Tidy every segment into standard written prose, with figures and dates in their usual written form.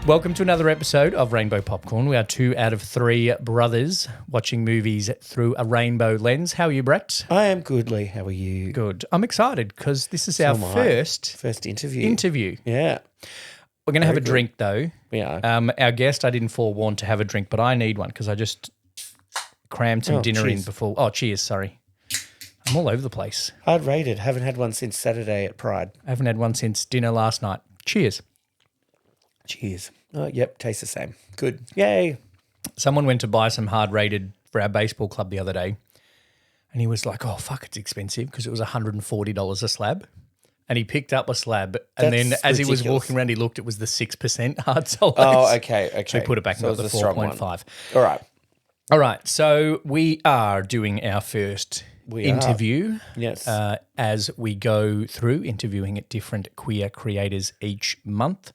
Welcome to another episode of Rainbow Popcorn. We are 2 out of 3 brothers watching movies through a rainbow lens. How are you, Brett? I am good, Lee. How are you? Good. I'm excited because this is our first interview. Yeah. We're going to have a drink, though. We are. Our guest, I didn't forewarn to have a drink, but I need one because I just crammed some dinner in before. Oh, cheers, sorry. I'm all over the place. Hard rated. Haven't had one since Saturday at Pride. I haven't had one since dinner last night. Cheers. Cheers. Oh, yep, tastes the same. Good. Yay. Someone went to buy some hard rated for our baseball club the other day, and he was like, oh, fuck, it's expensive because it was $140 a slab. And he picked up a slab, and then as he was walking around, he looked, it was the 6% hard solos. Oh, okay. So he put it back and got the 4.5. All right. So we are doing our first interview. Yes. As we go through interviewing at different queer creators each month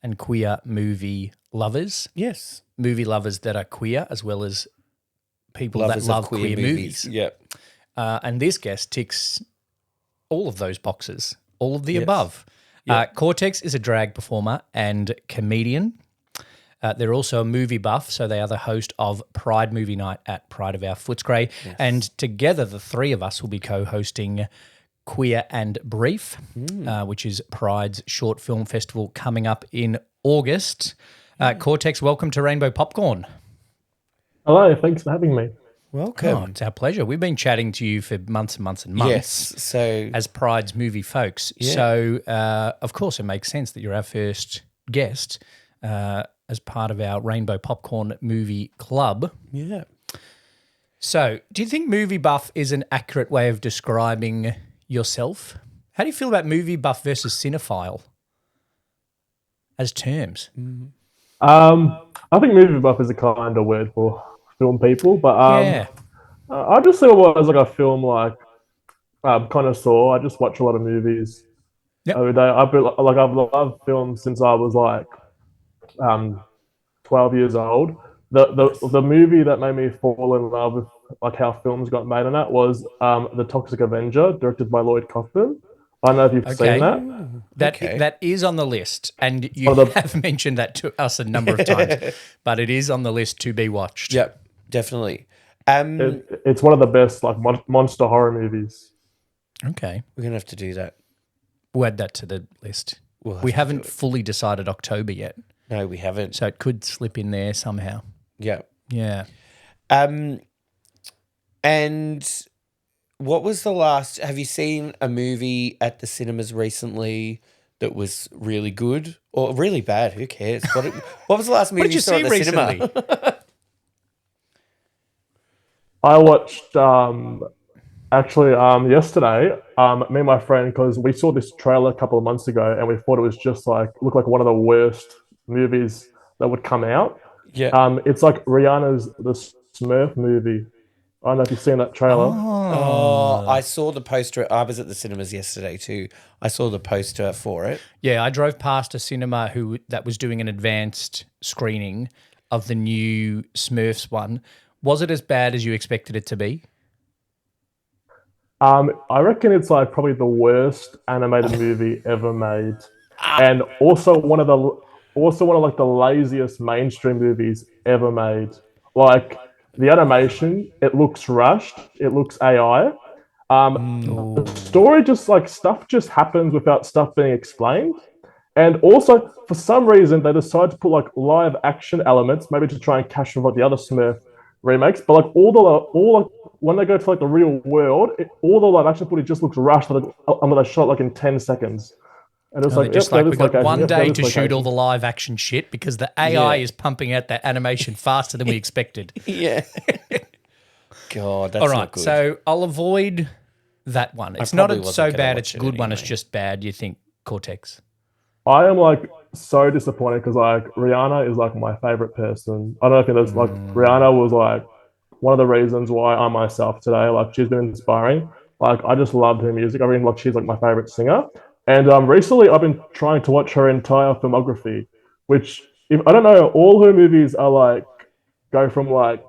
and queer movie lovers. Yes. Movie lovers that are queer as well as people that love queer movies. Yep. And this guest ticks all of those boxes, all of the above. Yep. Courtex is a drag performer and comedian. They're also a movie buff, so they are the host of Pride Movie Night at Pride of Our Footscray. Yes. And together, the three of us will be co-hosting Queer and Brief, which is Pride's short film festival coming up in August. Courtex, welcome to Rainbow Popcorn. Hello, thanks for having me. Welcome. Oh, it's our pleasure. We've been chatting to you for months and months and months. Yes, so as Pride's movie folks. Yeah. So, of course, it makes sense that you're our first guest as part of our Rainbow Popcorn movie club. Yeah. So, do you think movie buff is an accurate way of describing yourself? How do you feel about movie buff versus cinephile as terms? I think movie buff is a kind of word for film people, but I just saw it as like a film like connoisseur. I just watch a lot of movies every day. I've loved films since I was like 12 years old. The movie that made me fall in love with like how films got made on that was The Toxic Avenger, directed by Lloyd Kaufman. I don't know if you've seen that. That is on the list, and you have mentioned that to us a number of times, but it is on the list to be watched. Yep, definitely. It's one of the best like monster horror movies. Okay. We're going to have to do that. We'll add that to the list. We haven't fully decided October yet. No, we haven't. So it could slip in there somehow. Yeah. Yeah. And what was the last? Have you seen a movie at the cinemas recently that was really good or really bad? Who cares? What was the last movie you saw at the recently? cinema? I watched yesterday. Me and my friend, because we saw this trailer a couple of months ago, and we thought it was just looked like one of the worst movies that would come out. Yeah. It's like Rihanna's The Smurf movie. I don't know if you've seen that trailer. Oh, I saw the poster. I was at the cinemas yesterday too. I saw the poster for it. Yeah, I drove past a cinema that was doing an advanced screening of the new Smurfs one. Was it as bad as you expected it to be? I reckon it's like probably the worst animated movie ever made, and also one of like the laziest mainstream movies ever made. Like the animation, it looks rushed. It looks AI. The story just like stuff just happens without stuff being explained. And also, for some reason, they decide to put like live action elements, maybe to try and cash in like the other Smurf remakes. But like when they go to like the real world, all the live action footage just looks rushed. And they shot like in 10 seconds. And it's we got one day to shoot all the live action shit because the AI is pumping out that animation faster than we expected. Yeah. God, that's all right. Not good. So I'll avoid that one. It's not so bad. It's a good one. It's just bad. You think, Courtex? I am like so disappointed because like Rihanna is like my favorite person. I don't know if you know, like Rihanna was like one of the reasons why I'm myself today. Like she's been inspiring. Like I just loved her music. I mean, like she's like my favorite singer. And recently, I've been trying to watch her entire filmography, which, if I don't know, all her movies are like go from like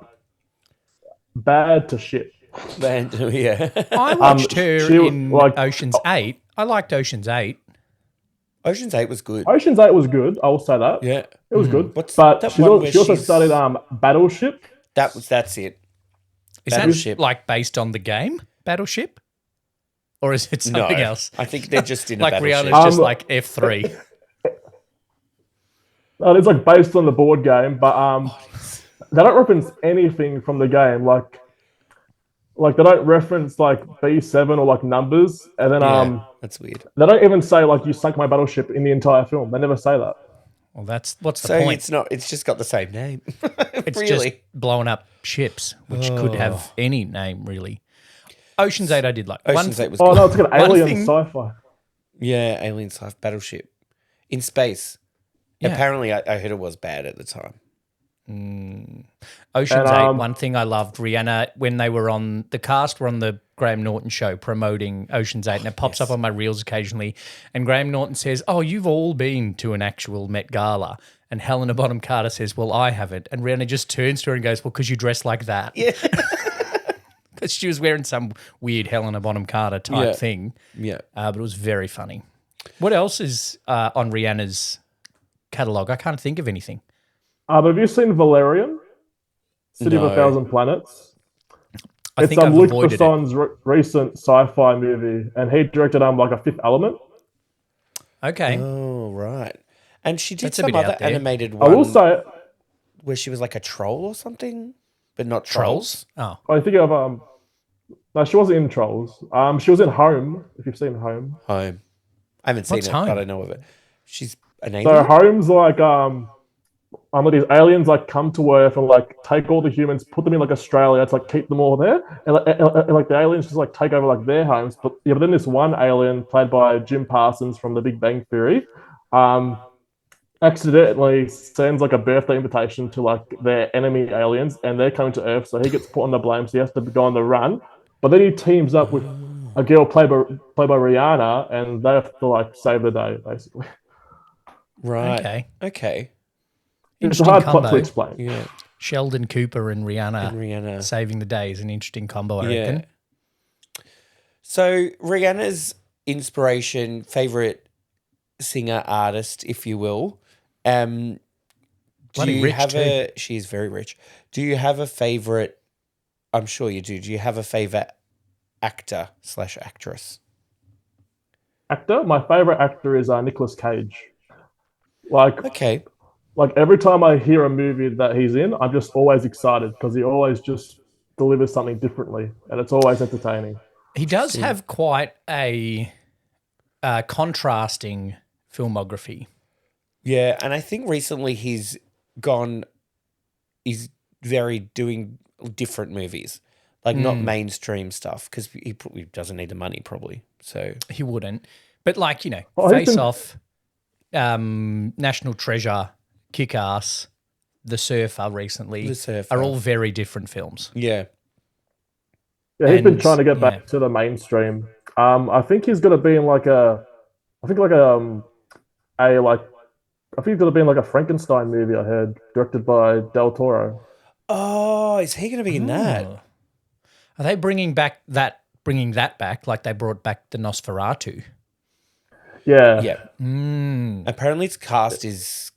bad to shit. Yeah. I watched her in Ocean's 8. I liked Ocean's 8. Ocean's 8 was good. Ocean's 8 was good. I will say that. Yeah. It was good. What's But that she one where also she's- studied Battleship. That's it. Is Battleship. that like based on the game Battleship? Or is it something else? I think they're just in a Like battleship. Rihanna's just like F3. It's like based on the board game, but they don't reference anything from the game. Like they don't reference like B7 or like numbers, and then that's weird. they don't even say like you sunk my battleship in the entire film. They never say that. Well, what's the So point? it's not. It's just got the same name. It's really. just blowing up ships, which could have any name, really. Ocean's 8 I did like. Ocean's 8 was Oh good. no, it's got One alien thing- sci-fi. Yeah, Alien Sci Battleship in space. Yeah. Apparently, I heard it was bad at the time. Ocean's And, 8, one thing I loved, Rihanna, when they were on, the cast were on the Graham Norton show promoting Ocean's 8, and it pops up on my reels occasionally, and Graham Norton says, oh, you've all been to an actual Met Gala. And Helena Bonham Carter says, well, I haven't. And Rihanna just turns to her and goes, well, because you dress like that. Yeah. Because she was wearing some weird Helena Bonham Carter type thing. Yeah. But it was very funny. What else is on Rihanna's catalogue? I can't think of anything. Have you seen Valerian? City of No. a Thousand Planets. I think I've Luc avoided it. Besson's recent sci-fi movie, and he directed like a Fifth Element. Okay. Oh, right. And she did That's a some bit other out there. animated I one will say, where she was like a troll or something, but not Trolls? trolls. Oh. I think of no, she wasn't in Trolls. She was in Home. If you've seen Home, Home. I haven't seen What's it, Home? but I know of it. She's an so alien. Home's like these aliens like come to Earth and like take all the humans, put them in like Australia to like keep them all there, and like the aliens just like take over like their homes. But then this one alien played by Jim Parsons from The Big Bang Theory, accidentally sends like a birthday invitation to like their enemy aliens, and they're coming to Earth, so he gets put on the blame, so he has to go on the run. But then he teams up with a girl played by Rihanna, and they have to like save the day, basically. Right. Okay. It's a Interesting hard combo. plot to explain. Yeah. Sheldon Cooper and Rihanna, And Rihanna. saving the day is an interesting combo, I Yeah. reckon. So Rihanna's inspiration, favorite singer, artist, if you will. Do Bloody you rich have too. she's very rich. Do you have a favorite? I'm sure you do. Do you have a favorite actor/actress? Actor, my favorite actor is Nicolas Cage. Okay. Like every time I hear a movie that he's in, I'm just always excited because he always just delivers something differently, and it's always entertaining. He does have quite a contrasting filmography. Yeah, and I think recently he's very doing different movies, like not mainstream stuff, because he doesn't need the money probably. So He wouldn't. But like, I Face think- Off, National Treasure, Kick-Ass, The Surfer recently The Surfer. are all very different films. yeah, Yeah, he's been And, trying to get back yeah. to the mainstream. I think he's going to be in like I think he's going to be in like a Frankenstein movie. I heard directed by Del Toro. Oh, is he going to be in that? Oh. Are they bringing that back like they brought back the Nosferatu? Yeah, Yeah. Apparently, its cast is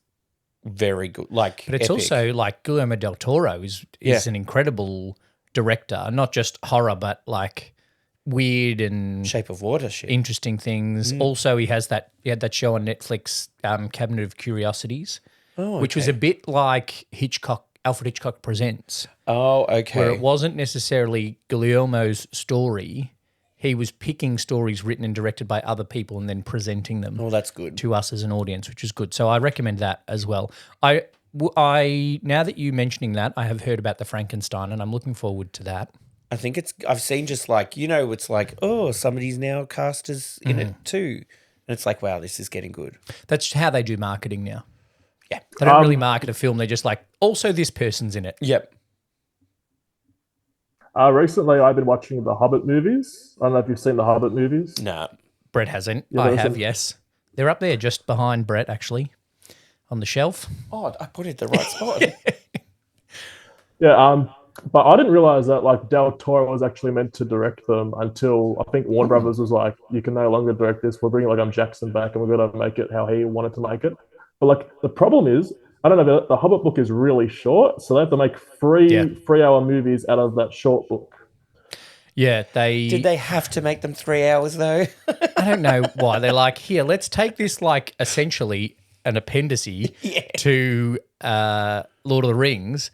very good. Like, But it's epic. also like Guillermo del Toro is Yeah. an incredible director, not just horror, but like weird and Shape of Water shit. interesting things. Also, he had that show on Netflix, Cabinet of Curiosities, which was a bit like Alfred Hitchcock Presents, Oh, okay. where it wasn't necessarily Guillermo's story. He was picking stories written and directed by other people and then presenting them Oh, that's good. to us as an audience, which is good. So I recommend that as well. I now that you mentioning that, I have heard about the Frankenstein, and I'm looking forward to that. I think I've seen just like, it's like, oh, somebody's now cast as in it too. And it's like, wow, this is getting good. That's how they do marketing now. Yeah, they don't really market a film. They're just like, also this person's in it. Yep. Recently, I've been watching the Hobbit movies. I don't know if you've seen the Hobbit movies. Nah. Brett hasn't. Yeah, I those have. are- Yes, they're up there, just behind Brett, actually, on the shelf. Oh, I put it the right spot. Yeah, But I didn't realize that like Del Toro was actually meant to direct them until I think Warner Brothers was like, you can no longer direct this. We're bringing like Jackson back, and we're gonna make it how he wanted to make it. But like the problem is, I don't know. The Hobbit book is really short, so they have to make Yeah. 3 hour movies out of that short book. Yeah, Did they have to make them 3 hours though? I don't know why. They're like, here, let's take this like essentially an appendice to Lord of the Rings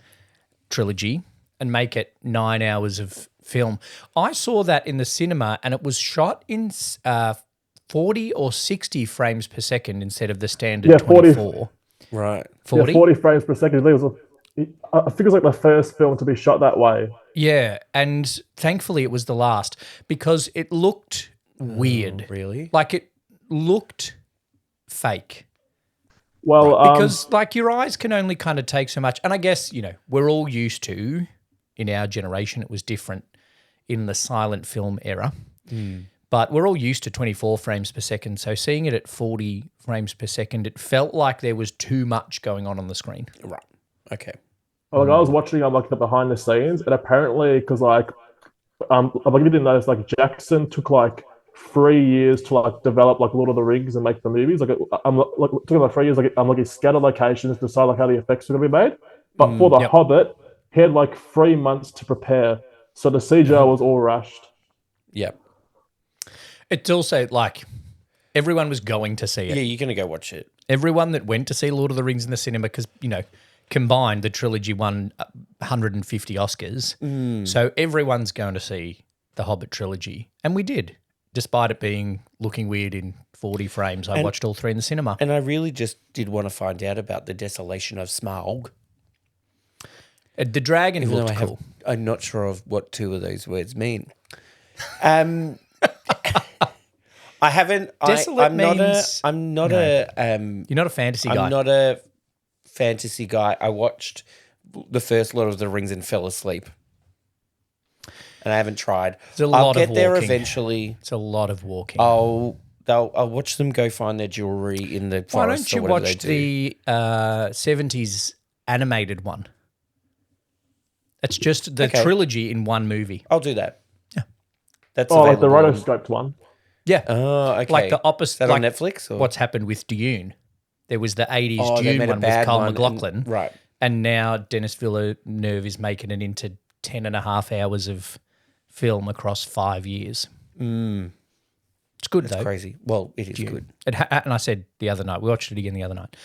trilogy and make it 9 hours of film. I saw that in the cinema and it was shot in 40 or 60 frames per second instead of the standard 24. Right. 40? Yeah, 40 frames per second. I think it was like the first film to be shot that way. Yeah, and thankfully it was the last because it looked weird. Really? Like it looked fake. Well, Because like your eyes can only kind of take so much. And I guess, we're all used to, in our generation, it was different in the silent film era. But we're all used to 24 frames per second. So seeing it at 40 frames per second, it felt like there was too much going on the screen. Right. Okay. like I was watching like the behind the scenes, and apparently because like you didn't notice, like Jackson took like 3 years to like develop like Lord of the Rings and make the movies. Like I'm like took about 3 years. Like I'm looking scattered locations to decide like how the effects were gonna be made. But for the Hobbit, he had like 3 months to prepare, so the CGI was all rushed. Yeah. It's also like everyone was going to see it. Yeah, you're going to go watch it. Everyone that went to see Lord of the Rings in the cinema, because, combined, the trilogy won 150 Oscars. So everyone's going to see the Hobbit trilogy. And we did. Despite it looking weird in 40 frames, I watched all three in the cinema. And I really just did want to find out about the desolation of Smaug. The dragon looked cool. I'm not sure of what two of those words mean. I haven't. Desolate I'm not a. You're not a fantasy guy. I'm not a fantasy guy. I watched the first Lord of the Rings and fell asleep, and I haven't tried. I'll get there eventually. It's a lot of walking. I'll watch them go find their jewelry in the forest. Why don't you watch the 70s animated one? It's just the trilogy in one movie. I'll do that. Yeah, that's like the rotoscoped one. Yeah. Oh, okay. Like the opposite. Is that on Netflix? Or? What's happened with Dune? There was the 80s Dune one with Kyle MacLachlan. Right. And now Denis Villeneuve is making it into 10 and a half hours of film across 5 years. It's good, though. It's crazy. Well, it is good. And I said the other night, we watched it again the other night.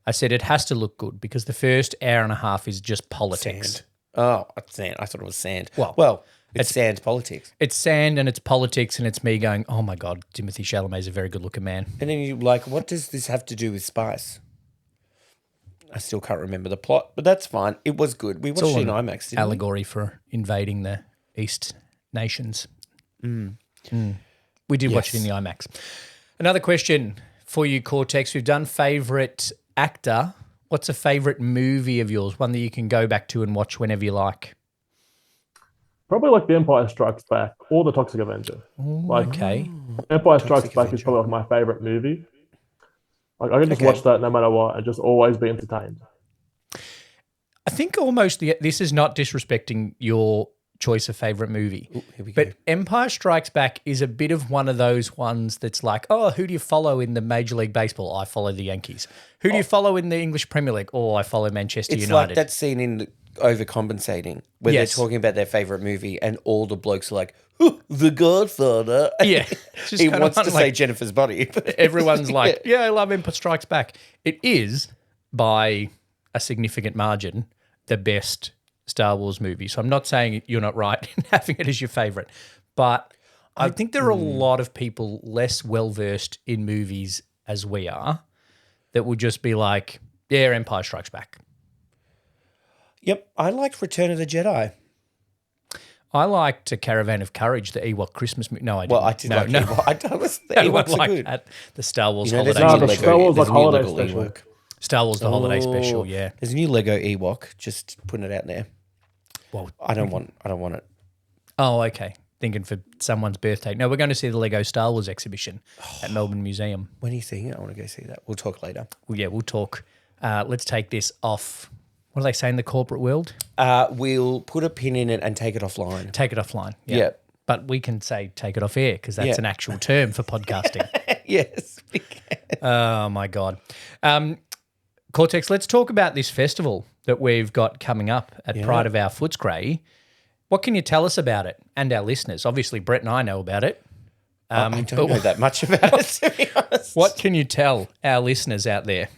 I said it has to look good because the first hour and a half is just politics. Sand. Oh, sand. I thought it was sand. Well, it's sand politics. It's sand and it's politics and it's me going, oh my God, Timothée Chalamet's a very good looking man. And then you're like, what does this have to do with spice? I still can't remember the plot, but that's fine. It was good. We watched it in IMAX, didn't allegory for invading the East nations. We did watch it in the IMAX. Another question for you, Courtex. We've done favourite actor. What's a favourite movie of yours? One that you can go back to and watch whenever you like. Probably like The Empire Strikes Back or The Toxic Avenger. Okay. Empire Strikes Back is probably like my favorite movie. Like I can just watch that no matter what and just always be entertained. I think almost this is not disrespecting your choice of favorite movie. Ooh, here we but go. Empire Strikes Back is a bit of one of those ones that's like, oh, who do you follow in the Major League Baseball? I follow the Yankees. Who do you follow in the English Premier League? Oh, I follow Manchester It's United. like that scene in Overcompensating where they're talking about their favorite movie and all the blokes are like, The Godfather. Yeah. He wants to say Jennifer's Body. Everyone's like, yeah, I love Empire Strikes Back. It is, by a significant margin, the best Star Wars movie. So I'm not saying you're not right in having it as your favorite, but I think there are a lot of people less well-versed in movies as we are that will just be like, yeah, Empire Strikes Back. Yep, I liked Return of the Jedi. I liked A Caravan of Courage, the Ewok Christmas movie. No, I didn't. Well, I did like Ewok. The Ewoks are like good. that. The Star Wars You know, holiday No, the special. Star Wars like there's a new holiday Lego special. Ewok. Star Wars the holiday special, yeah. There's a new Lego Ewok. Just putting it out there. Well, I don't want it. oh, okay. Thinking for someone's birthday. No, we're going to see the Lego Star Wars exhibition at Melbourne Museum. When are you seeing it? I want to go see that. We'll talk later. Well, yeah, we'll talk. Let's take this off What do they say in the corporate world? We'll put a pin in it and take it offline. Take it offline. Yeah. But we can say take it off air because that's an actual term for podcasting. Yes, we can. Oh, my God. Courtex, let's talk about this festival that we've got coming up at Pride of Our Footscray. What can you tell us about it and our listeners? Obviously, Brett and I know about it. I don't know that much about it, to be honest. What can you tell our listeners out there?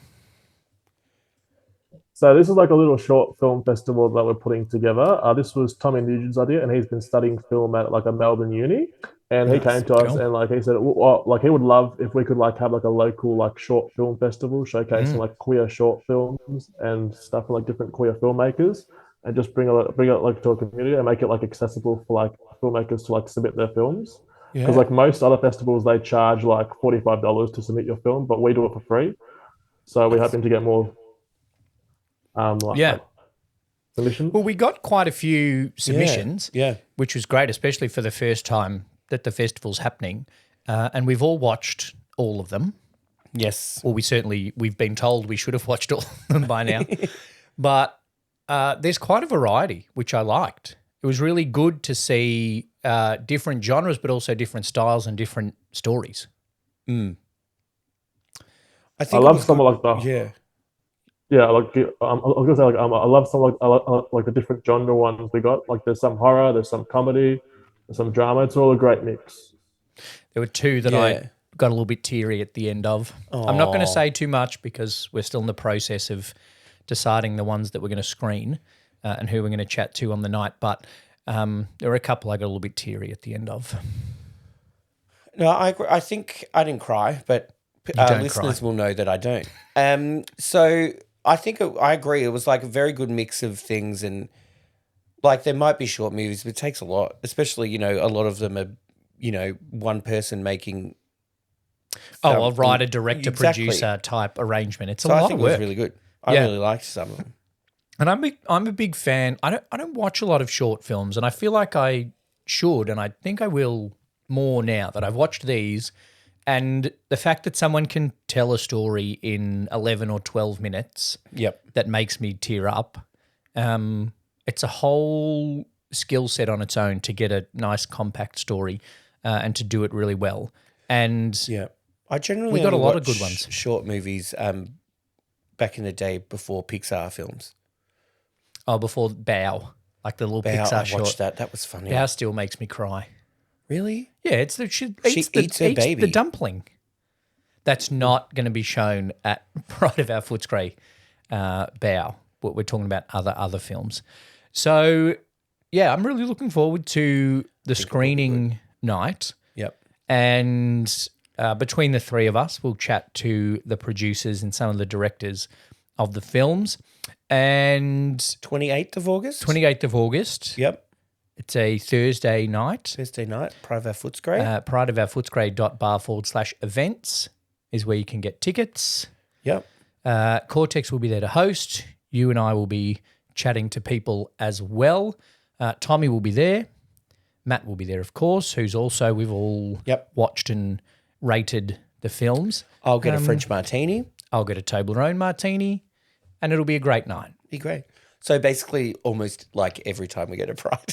So this is like a little short film festival that we're putting together. This was Tommy Nugent's idea, and he's been studying film at like a Melbourne uni. And he came to us and like he said, well, like he would love if we could like have like a local like short film festival showcasing like queer short films and stuff for like different queer filmmakers, and just bring it like to a community and make it like accessible for like filmmakers to like submit their films. Because like most other festivals, they charge like $45 to submit your film, but we do it for free. So we're hoping to get more. Submissions. Well, we got quite a few submissions, which was great, especially for the first time that the festival's happening. And we've all watched all of them. Yes. Well, we've been told we should have watched all of them by now. But there's quite a variety, which I liked. It was really good to see different genres, but also different styles and different stories. I love some of like the... Yeah. Yeah, like I was gonna say, like I love some like the different genre ones we got. Like there's some horror, there's some comedy, there's some drama. It's all a great mix. There were two that I got a little bit teary at the end of. I'm not going to say too much because we're still in the process of deciding the ones that we're going to screen and who we're going to chat to on the night. But there were a couple I got a little bit teary at the end of. No, I think I didn't cry, but listeners will know that I don't. So I think I agree. It was like a very good mix of things, and like there might be short movies, but it takes a lot, especially, a lot of them are, one person making. A writer, director, producer type arrangement. It's a lot of work. I think it was really good. I really liked some of them. And I'm a big fan. I don't watch a lot of short films, and I feel like I should, and I think I will more now that I've watched these. And the fact that someone can tell a story in 11 or 12 minutes that makes me tear up, it's a whole skill set on its own to get a nice compact story and to do it really well. And I generally got a lot of good ones. Short movies back in the day before Pixar films. Oh, before Bow, like the little Pixar short. I watched that. That was funny. Bow still makes me cry. Really? Yeah, it's she eats her baby. The dumpling. That's not going to be shown at Pride of Our Footscray Bow. What we're talking about other films. So, yeah, I'm really looking forward to the screening night. Yep. And between the three of us, we'll chat to the producers and some of the directors of the films. And 28th of August? 28th of August. Yep. It's a Thursday night. Pride of Our Footscray. prideofoursfootscray.barfold/events is where you can get tickets. Yep. Courtex will be there to host. You and I will be chatting to people as well. Tommy will be there. Matt will be there, of course, we've all watched and rated the films. I'll get a French martini. I'll get a Toblerone martini, and it'll be a great night. Be great. So basically, almost like every time we go to Pride,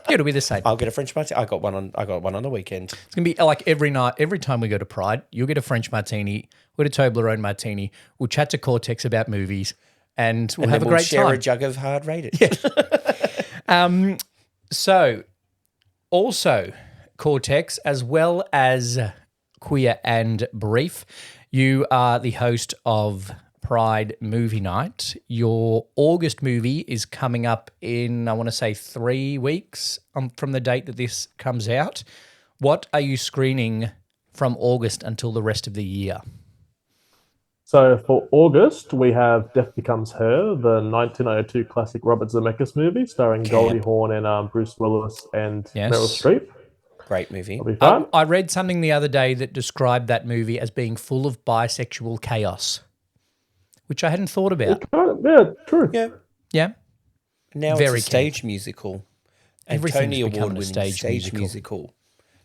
it'll be the same. I'll get a French martini. I got one on the weekend. It's gonna be like every night. Every time we go to Pride, you'll get a French martini. We'll get a Toblerone martini. We'll chat to Courtex about movies, and we'll have a great share time. A jug of hard rated. Yeah. So, also Courtex, as well as Queer and Brief, you are the host of Pride Movie Night. Your August movie is coming up in, I want to say, 3 weeks from the date that this comes out. What are you screening from August until the rest of the year? So for August, we have Death Becomes Her, the 1902 classic Robert Zemeckis movie starring Goldie Hawn and Bruce Willis and Meryl Streep. Great movie. It'll be fun. I read something the other day that described that movie as being full of bisexual chaos, which I hadn't thought about. Yeah, true. Yeah. Now Very it's a stage musical. And Everything's Tony becoming a Award-winning stage musical.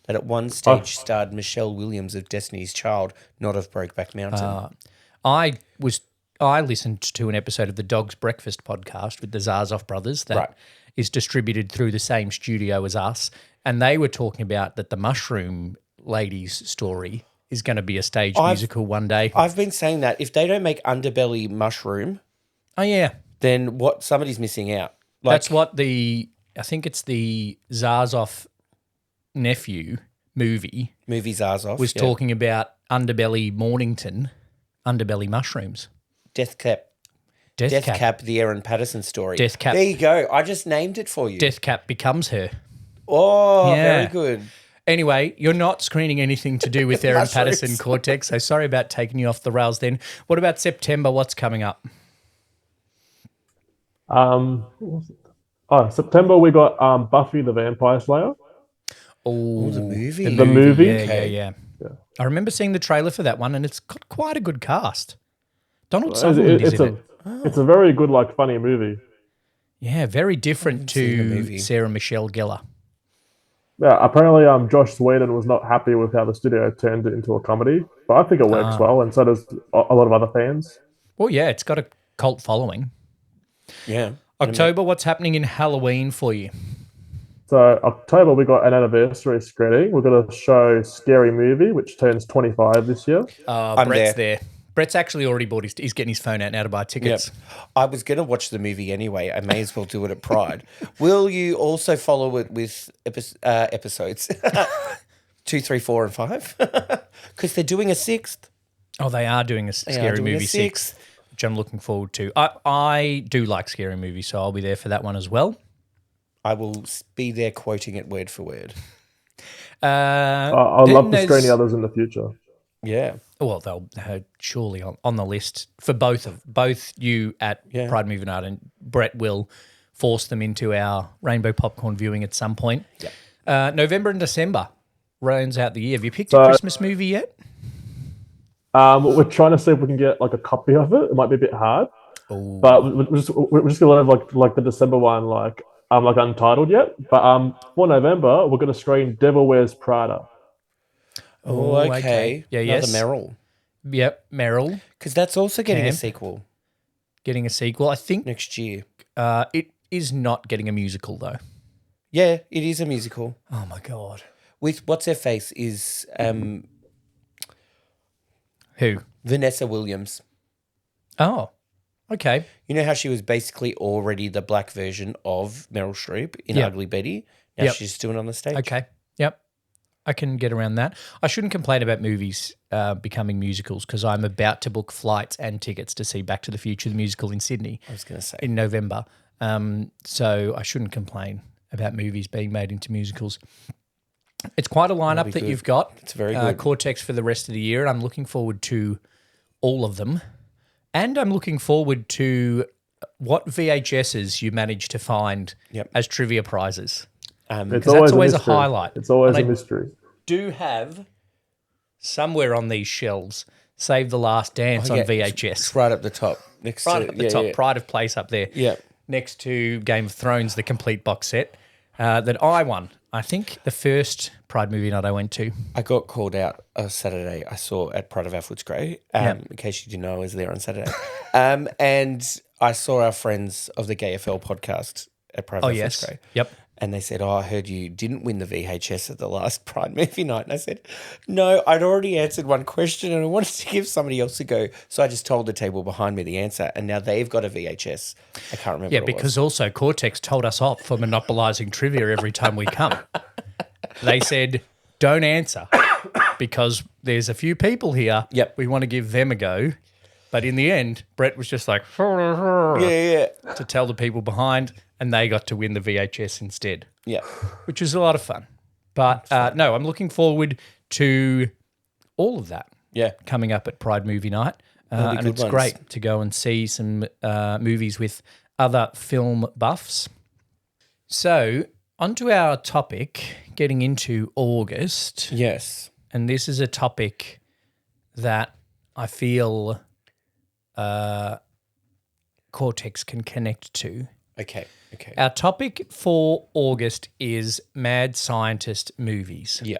That at one stage starred Michelle Williams of Destiny's Child, not of Brokeback Mountain. I was I listened to an episode of the Dog's Breakfast podcast with the Zazoff brothers that is distributed through the same studio as us, and they were talking about that the Mushroom Ladies story is going to be a stage musical one day. I've been saying that if they don't make Underbelly Mushroom, then what somebody's missing out. That's what I think it's the Zazoff nephew movie Zazoff was talking about Underbelly Mornington, Underbelly Mushrooms. Death Cap, the Aaron Patterson story. Death Cap. There you go. I just named it for you. Death Cap becomes her. Oh, very good. Anyway, you're not screening anything to do with Aaron Patterson Courtex, so sorry about taking you off the rails then. What about September? What's coming up? September we got Buffy the Vampire Slayer. Oh, the movie. The movie. Yeah. I remember seeing the trailer for that one, and it's got quite a good cast. Donald Sutherland is in it. It's a very good, funny movie. Yeah, very different to Sarah Michelle Gellar. Yeah, apparently Josh Whedon was not happy with how the studio turned it into a comedy, but I think it works well, and so does a lot of other fans. Well, yeah, it's got a cult following. Yeah. October, what's happening in Halloween for you? So October, we got an anniversary screening. We're going to show Scary Movie, which turns 25 this year. Brett's there. Brett's actually already bought he's getting his phone out now to buy tickets. Yep. I was going to watch the movie anyway. I may as well do it at Pride. Will you also follow it with episodes 2, 3, 4, and 5? Because they're doing a 6th. Oh, they are doing a Scary Movie 6th, which I'm looking forward to. I do like Scary Movie, so I'll be there for that one as well. I will be there quoting it word for word. I'd love to screen the others in the future. Yeah. Well, they'll surely on the list for both you at Pride Movie Night, and Brett will force them into our Rainbow Popcorn viewing at some point. Yeah. November and December rounds out the year. Have you picked a Christmas movie yet? We're trying to see if we can get a copy of it. It might be a bit hard, but we're just gonna have the December one untitled yet. But for November, we're gonna screen Devil Wears Prada. Oh, okay. Yeah, Another Meryl. Yep, Meryl. Because that's also getting a sequel. Getting a sequel, I think. Next year. It is not getting a musical, though. Yeah, it is a musical. Oh, my God. With What's-Her-Face is... Who? Vanessa Williams. Oh, okay. You know how she was basically already the black version of Meryl Streep in Ugly Betty? Now she's doing it on the stage. Okay, yep. I can get around that. I shouldn't complain about movies becoming musicals because I'm about to book flights and tickets to see Back to the Future, the musical in Sydney. I was going to say. In November. So I shouldn't complain about movies being made into musicals. It's quite a lineup that you've got. It's very good. Courtex for the rest of the year, and I'm looking forward to all of them. And I'm looking forward to what VHSs you manage to find as trivia prizes. It's always a highlight. It's always a mystery. Do have somewhere on these shelves Save the Last Dance on VHS. It's right up the top. Pride of Place up there. Yeah. Next to Game of Thrones, the complete box set that I won. I think the first Pride movie night I went to. I got called out a Saturday. I saw at Pride of Our Footscray, in case you didn't know I was there on Saturday. And I saw our friends of the Gay FL podcast at Pride of Our Footscray. Yep. And they said, I heard you didn't win the VHS at the last Pride movie night. And I said, no, I'd already answered one question and I wanted to give somebody else a go. So I just told the table behind me the answer and now they've got a VHS. I can't remember what it because was. also Courtex told us off for monopolising trivia every time we come. They said, don't answer because there's a few people here. Yep. We want to give them a go. But in the end, Brett was just like, to tell the people behind, and they got to win the VHS instead. Yeah. Which was a lot of fun. But no, I'm looking forward to all of that coming up at Pride Movie Night. And it's great to go and see some movies with other film buffs. So, onto our topic, getting into August. Yes. And this is a topic that I feel Courtex can connect to. Okay. Our topic for August is mad scientist movies. Yeah.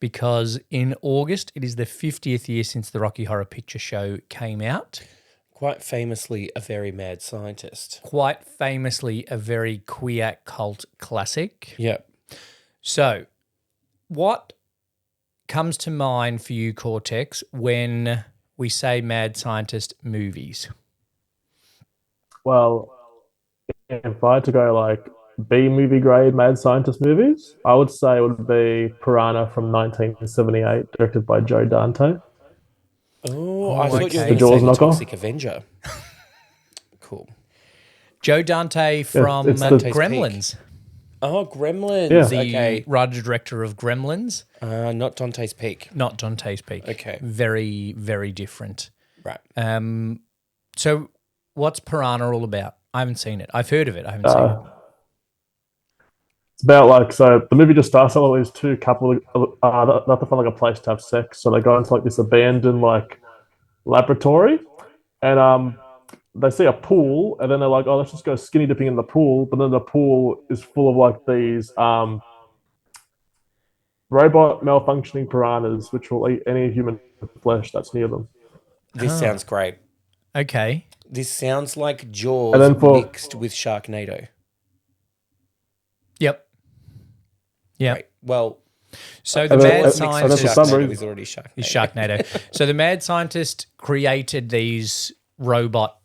Because in August, it is the 50th year since the Rocky Horror Picture Show came out. Quite famously, a very mad scientist. Quite famously, a very queer cult classic. Yep. So, what comes to mind for you, Courtex, when we say mad scientist movies? Well, if I had to go like B movie grade mad scientist movies, I would say it would be Piranha from 1978, directed by Joe Dante. Oh, I thought you were okay. going to Jaws say The knockoff. Toxic Avenger. Cool. Joe Dante from it's the- Gremlins, Oh, Gremlins. Yeah. the Okay. writer-director of Gremlins, Not Dante's Peak. not Dante's Peak. Okay. Very, very different. Right. So what's Piranha all about? I haven't seen it. I've heard of it. I haven't seen it. It's about like, so the movie just starts out with these two couple, not to find like a place to have sex. So they go into like this abandoned like laboratory, and they see a pool, and then they're like, oh, let's just go skinny dipping in the pool. But then the pool is full of like these robot malfunctioning piranhas, which will eat any human flesh that's near them. This sounds great. Okay. This sounds like Jaws And then mixed with Sharknado. Yep. Yep. Right. Well, So the And then- mad and scientist then for some Sharknado reason- is already Sharknado. is Sharknado. So the mad scientist created these robot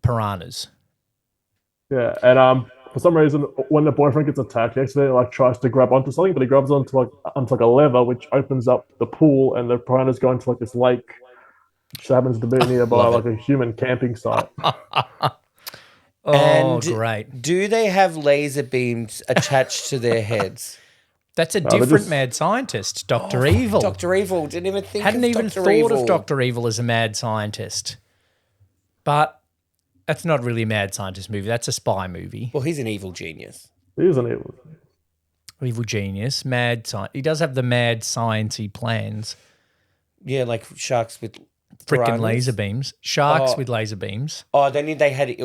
piranhas. Yeah, and for some reason, when the boyfriend gets attacked, he accidentally like tries to grab onto something, but he grabs onto like a lever, which opens up the pool, and the piranhas go into like this lake, which happens to be nearby Love like a human camping site. Oh, And great. do they have laser beams attached to their heads? That's a they're different just- mad scientist, Dr. Evil. Dr. Evil. Didn't even think Hadn't of even Dr. thought Evil. of Dr. Evil as a mad scientist. But that's not really a mad scientist movie. That's a spy movie. Well, he's an evil genius. He isn't evil. Evil genius, mad science. He does have the mad sciencey plans. Yeah, like sharks with Freaking piranhas. laser beams. Sharks Oh. with laser beams. Oh, they had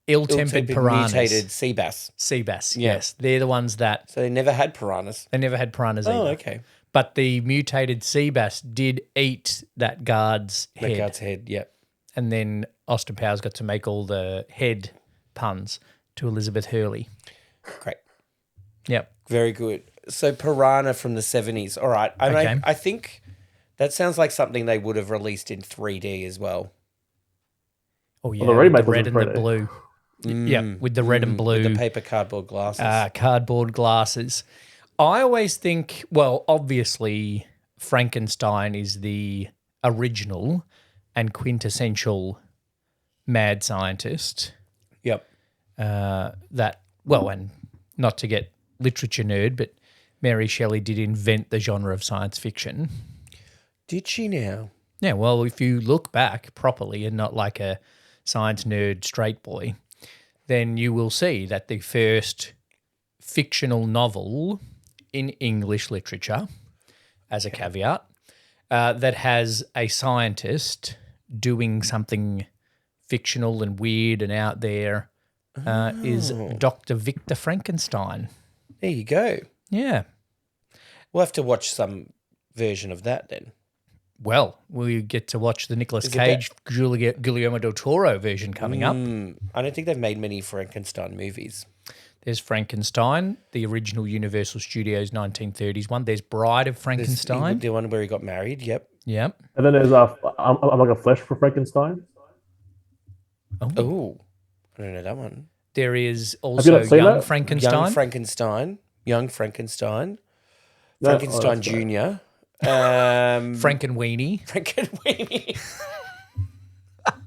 Ill-tempered piranhas. mutated sea bass. Sea bass, Yeah. yes. They're the ones that So they never had piranhas. they never had piranhas Oh, either. okay. But the mutated sea bass did eat that guard's That head. guy's head, yeah. And then Austin Powers got to make all the head puns to Elizabeth Hurley. Great. Yep. Very good. So Piranha from the 70s. All right. Okay. I think that sounds like something they would have released in 3D as well. Oh, yeah. the with remake the was red in and the 3D. blue. Yep, with the red and blue. With the paper cardboard glasses. Cardboard glasses. I always think, well, obviously, Frankenstein is the original and quintessential mad scientist. Yep. And not to get literature nerd, but Mary Shelley did invent the genre of science fiction. Did she now? Yeah, well, if you look back properly and not like a science nerd straight boy, then you will see that the first fictional novel in English literature, as a caveat, that has a scientist doing something fictional and weird and out there is Dr. Victor Frankenstein. There you go. Yeah. We'll have to watch some version of that then. Well, we get to watch the Nicolas Is it Cage, Guillermo del Toro version coming up. I don't think they've made many Frankenstein movies. There's Frankenstein, the original Universal Studios 1930s one. There's Bride of Frankenstein. The one where he got married, yep. Yep. And then there's I'm like a flesh for Frankenstein. Oh, I don't know that one. There is you also not seen Young that? Frankenstein. Young Frankenstein. No, Frankenstein that's right. Jr. Frankenweenie. Frankenweenie.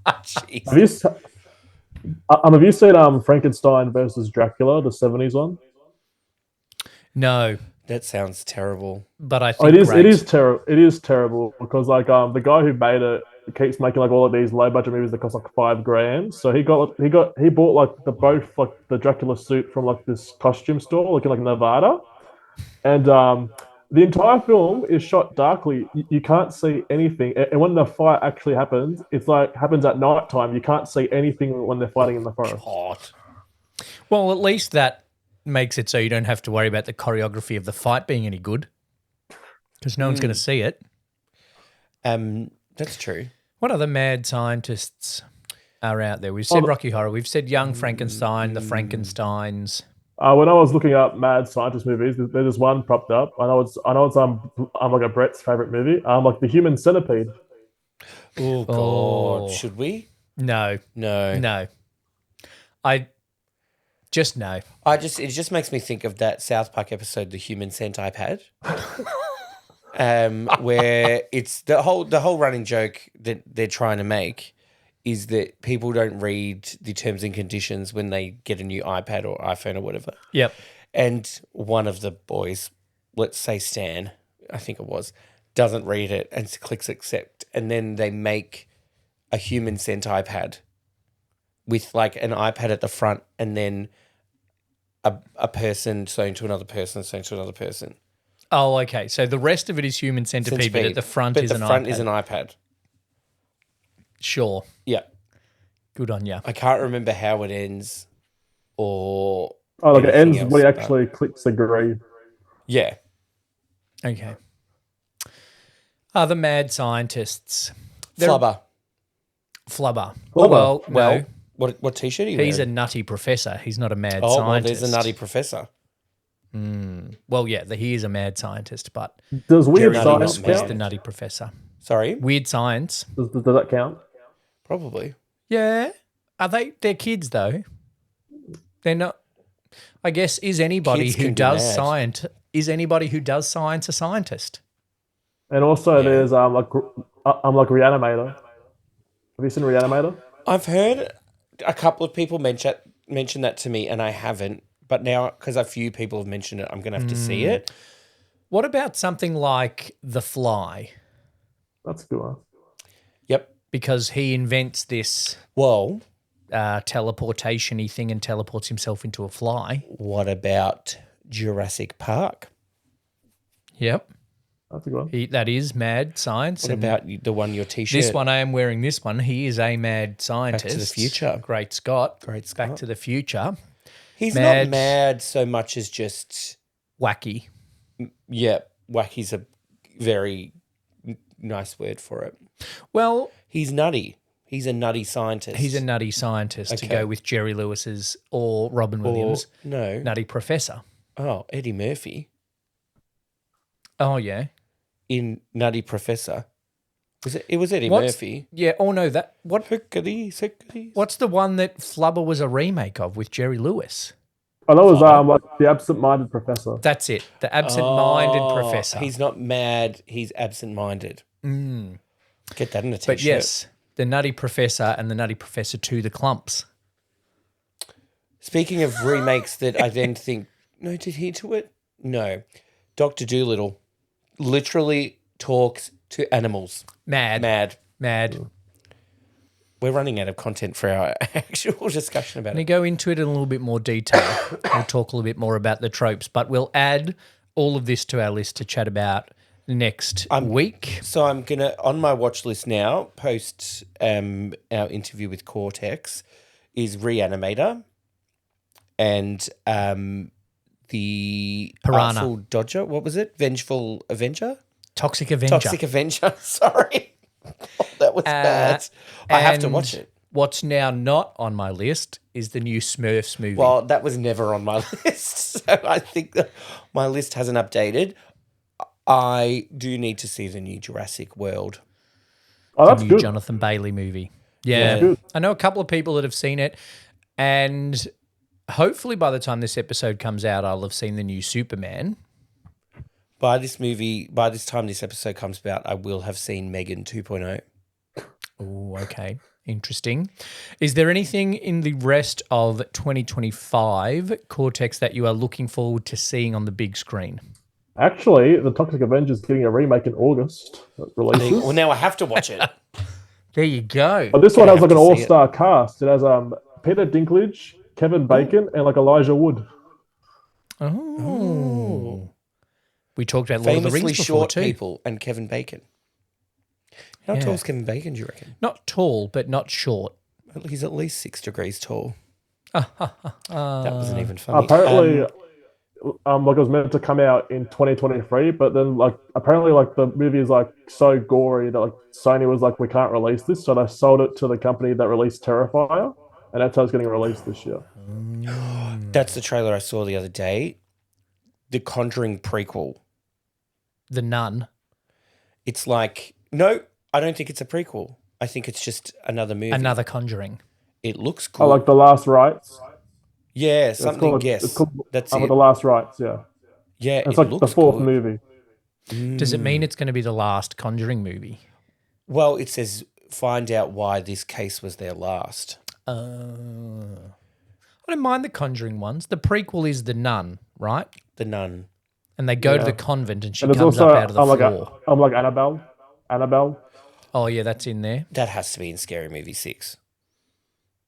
Jeez. Have you seen Frankenstein versus Dracula, the 70s one? No, That sounds terrible. but I Oh, think it great. is terrible. It is terrible because like the guy who made it keeps making like all of these low budget movies that cost like $5,000. So he bought like the Dracula suit from like this costume store like in like Nevada, and the entire film is shot darkly. You can't see anything, and when the fight actually happens, it's like happens at night time. You can't see anything when they're fighting in the forest. Hot. Well, at least that makes it so you don't have to worry about the choreography of the fight being any good because no one's going to see it. That's true. What other mad scientists are out there? We've said Rocky Horror. We've said Young Frankenstein, the Frankensteins. When I was looking up mad scientist movies, there's one propped up. I know it's like a Brett's favorite movie. Like the Human Centipede. Oh God, Oh. should we? No. No. No. No. It just makes me think of that South Park episode, The Human Centipede. Where it's the whole running joke that they're trying to make is that people don't read the terms and conditions when they get a new iPad or iPhone or whatever. Yep. And one of the boys, let's say Stan, I think it was, doesn't read it and clicks accept. And then they make a human centipede with like an iPad at the front and then a person saying to another person, saying to another person. Oh, okay. So the rest of it is Human Centipede, but at the front is an iPad. Is an iPad. Sure. Yeah. Good on you. I can't remember how it ends or... It ends else, when he actually clicks agree. Yeah. Okay. Other mad scientists. Flubber. Flubber. Flubber. No. What T-shirt are you He's a wearing? nutty professor. He's not a mad well, scientist. there's a nutty professor. Well, yeah, he is a mad scientist, but Does weird Jerry science Nutty was count? the nutty professor. Sorry? Weird science. Does that count? Probably. Yeah. Are they? They're kids, though. They're not. I guess is anybody Kids who can be does mad. science a scientist? And also, there's like Reanimator. Have you seen Reanimator? I've heard a couple of people mention that to me and I haven't. But now, because a few people have mentioned it, I'm going to have to see it. What about something like The Fly? That's a good one. Yep. Because he invents this Well, teleportation-y thing and teleports himself into a fly. what about Jurassic Park? Yep. That's a good one. That is mad science. What and about the one, your T-shirt? this one? I am wearing this one. He is a mad scientist. the Future. Great Scott. Great Back Scott. to the Future. He's Mad. not mad so much as just, Wacky. yeah, wacky's a very nice word for it. Well, He's nutty. He's a nutty scientist. he's a nutty scientist to Okay. go with Jerry Lewis's or Robin Williams. No. Nutty professor. Oh, Eddie Murphy Oh, yeah. in Nutty Professor. It was Eddie What's- Murphy. Yeah. Oh, no. Hickety. What's the one that Flubber was a remake of with Jerry Lewis? Oh, that was like the absent-minded professor. That's it. The absent-minded Oh, professor. He's not mad. He's absent-minded. Get that in a T-shirt. But yes, the Nutty Professor and the Nutty Professor 2, the Clumps. Speaking of remakes that I then think, no, did he do it? No. Dr. Dolittle literally talks to animals. Mad. We're running out of content for our actual discussion about Going to it. go into it in a little bit more detail. We'll talk a little bit more about the tropes, but we'll add all of this to our list to chat about next week. So I'm going to, on my watch list now, post our interview with Courtex, is Reanimator and the Piranha. Artful Dodger. What was it? Vengeful Avenger? Toxic Avenger. Toxic Avenger. Sorry. That was bad. I have to and watch it. What's now not on my list is the new Smurfs movie. Well, that was never on my list. So I think that my list hasn't updated. I do need to see the new Jurassic World. Oh, that's new good. Jonathan Bailey movie. Yeah. good. I know a couple of people that have seen it, and hopefully by the time this episode comes out, I'll have seen the new Superman. By this time this episode comes about, I will have seen Megan 2.0. Oh, okay. Interesting. Is there anything in the rest of 2025, Courtex, that you are looking forward to seeing on the big screen? Actually, the Toxic Avenger is getting a remake in August. That releases. Well, now I have to watch it. There you go. But this one has like an have to see all-star cast. It has Peter Dinklage, Kevin Bacon, and like Elijah Wood. Oh. We talked about Lord of the Famously Rings before short too. people and Kevin Bacon. How tall is Kevin Bacon, do you reckon? Not tall, but not short. He's at least 6 degrees tall. That wasn't even funny. Apparently, like it was meant to come out in 2023, but then like apparently like the movie is like so gory that like Sony was like, we can't release this, so they sold it to the company that released Terrifier, and that's how it's getting released this year. That's the trailer I saw the other day. The Conjuring prequel. The Nun. It's like, no, I don't think it's a prequel. I think it's just another movie. Another Conjuring. It looks cool. Oh, like The Last Rites. Yeah, something. It's called, That's it. The Last Rites. Yeah. Yeah, it's like the fourth movie. Does it mean it's going to be the last Conjuring movie? Well, it says find out why this case was their last. I don't mind the Conjuring ones. The prequel is The Nun, right? The Nun. And they go to the convent and she And comes also, up out of the floor. I'm like Annabelle. Oh, yeah, that's in there. That has to be in Scary Movie 6.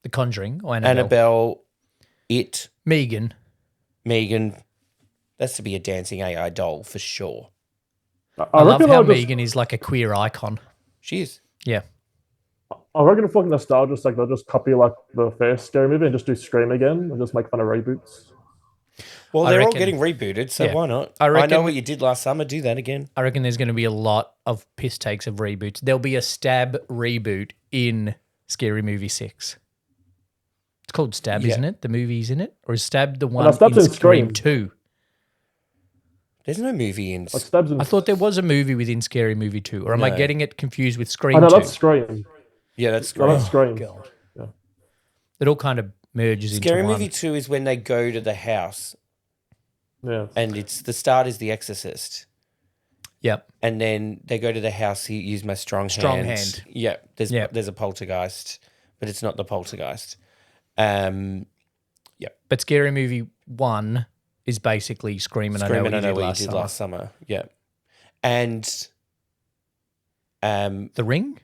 The Conjuring or Annabelle? Annabelle, It, Megan. That's to be a dancing AI doll for sure. I love how Megan is like a queer icon. She is. Yeah. I reckon for like nostalgia, like they'll just copy like the first Scary Movie and just do Scream again and just make fun of reboots. Well, they're all getting rebooted, so why not? I know what you did last summer. Do that again. I reckon there's going to be a lot of piss takes of reboots. There'll be a Stab reboot in Scary Movie 6. It's called Stab, isn't it? The movie's in it? Or is Stab the one in Scream 2? There's no movie in... I thought there was a movie within Scary Movie 2. Or am I getting it confused with Scream 2? No, that's Scream. Yeah, that's Scream. No, that's Scream. God. Yeah. It all kind of merges into one. Scary Movie 2 is when they go to the house. Yeah. And the start is The Exorcist. Yep. And then they go to the house. He used my strong hand. Yep. There's a poltergeist, but it's not the poltergeist. Yep. But Scary Movie 1 is basically Screaming I Know What You Did Last Summer. Yeah. And The Ring?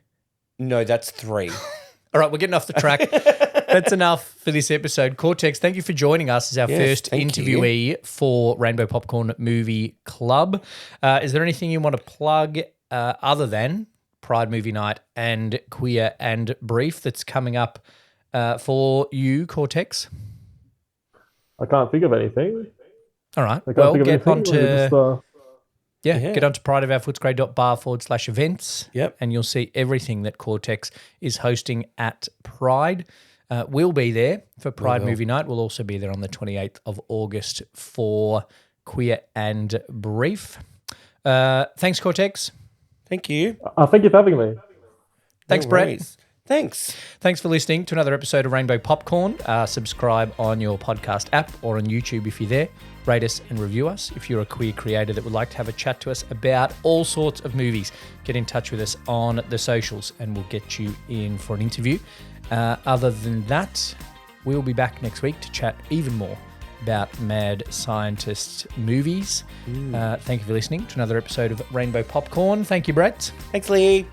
No, that's 3. All right, we're getting off the track. That's enough for this episode. Courtex, thank you for joining us as our first interviewee for Rainbow Popcorn Movie Club. Is there anything you want to plug other than Pride Movie Night and Queer and Brief that's coming up for you, Courtex? I can't think of anything. All right. Well, get on to... Get onto prideofourfootscray.bar/events. Yep. And you'll see everything that Courtex is hosting at Pride. We'll be there for Pride Movie Night. We'll also be there on the 28th of August for Queer and Brief. Thanks, Courtex. Thank you. Thank you for having me. Thanks, Brett. Thanks for listening to another episode of Rainbow Popcorn. Subscribe on your podcast app or on YouTube if you're there. Rate us and review us. If you're a queer creator that would like to have a chat to us about all sorts of movies, get in touch with us on the socials and we'll get you in for an interview. Other than that, we'll be back next week to chat even more about mad scientist movies. Thank you for listening to another episode of Rainbow Popcorn. Thank you, Brett. Thanks, Lee.